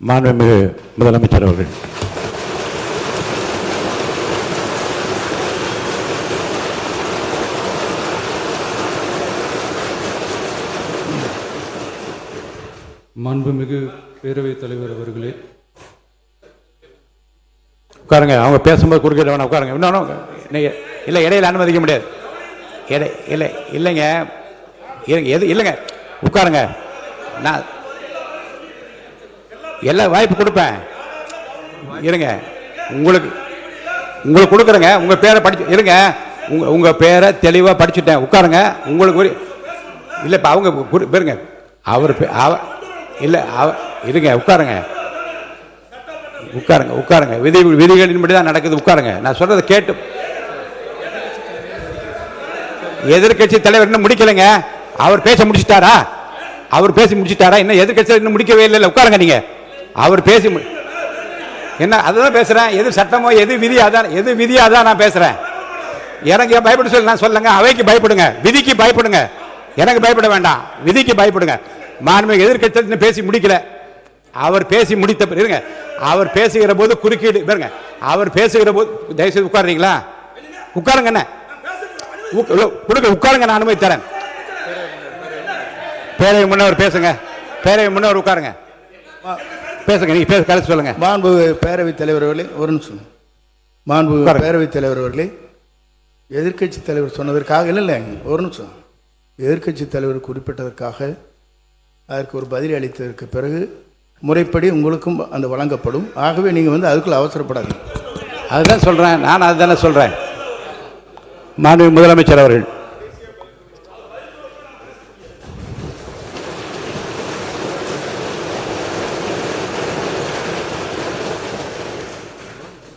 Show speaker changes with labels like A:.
A: மாண்புமிகு முதலமைச்சர் அவர்கள்.
B: மாண்புமிகு பேரவைத் தலைவர் அவர்களே,
A: உட்காருங்க. அவங்க பேசும்போது குறுக்கிட வேணாம், உட்காருங்க. இன்னொன்று இல்லை, இடையில அனுமதிக்க முடியாது. இல்லை இல்லைங்க, இல்லைங்க, உட்காருங்க. நான் எல்லா வாய்ப்பு கொடுப்பேன். இருங்க, உங்களுக்கு கொடுக்குறேங்க. உங்கள் பேரை படிச்சு இருங்க. உங்கள் பேரை தெளிவாக படிச்சுட்டேன். உட்காருங்க. உங்களுக்கு இல்லை, இப்போ அவங்க பேருங்க. அவர் இல்லை, இருங்க, உட்காருங்க. விதிகளின்படி தான் நடக்குது. உட்காருங்க. நான் சொல்றதை கேட்டு. எதிர்கட்சி தலைவர் இன்னும் முடிக்கலைங்க. அவர் பேச முடிச்சிட்டாரா? இன்னும் எதிர்கட்சி இன்னும் முடிக்கவே இல்லை. உட்காருங்க. நீங்க அவர் பேசி என்ன அதுதான் பேசுறேன். எது சட்டமோ எது விதியோ அதான் நான் பேசுறேன். எனக்கு பயப்பட சொல்லி நான் சொல்லுங்க. அவைக்கு பயப்படுங்க, விதிக்கு பயப்படுங்க. எனக்கு பயப்பட வேண்டாம், விதிக்கு பயப்படுங்க. மாண்புமிகு எதிர்கட்சி இன்னும் பேசி முடிக்கல. அவர் பேசி முடித்த இருங்க. அவர் பேசுகிற போது குறுக்கீடு பாருங்க. அவர் பேசுகிற போது தயவுசெய்து உட்காருறீங்களா? உட்காருங்க. என்ன உட்காருங்க, நான் அனுமதி தரேன். பேரவை முன்னவர் பேசுங்க. பேரவை முன்னவர் உட்காருங்க, பேசுங்க. நீங்க பேச கருத்து சொல்லுங்க.
C: மாண்பு பேரவைத் தலைவர் அவர்களே, ஒரு நிமிஷம். மாண்பு பேரவைத் தலைவர் அவர்களே, எதிர்கட்சி தலைவர் சொன்னதற்காக இல்லை, ஒரு நிமிஷம். எதிர்கட்சி தலைவர் குறிப்பிட்டதற்காக அதற்கு ஒரு பதில் அளித்ததற்கு பிறகு முறைப்படி உங்களுக்கும் அந்த வழங்கப்படும். ஆகவே நீங்கள் அதுக்குள்ள அவசரப்படாதீங்க.
A: அதுதான் சொல்கிறேன். நான் அதுதானே சொல்கிறேன். மாண்புமிகு முதலமைச்சர் அவர்கள்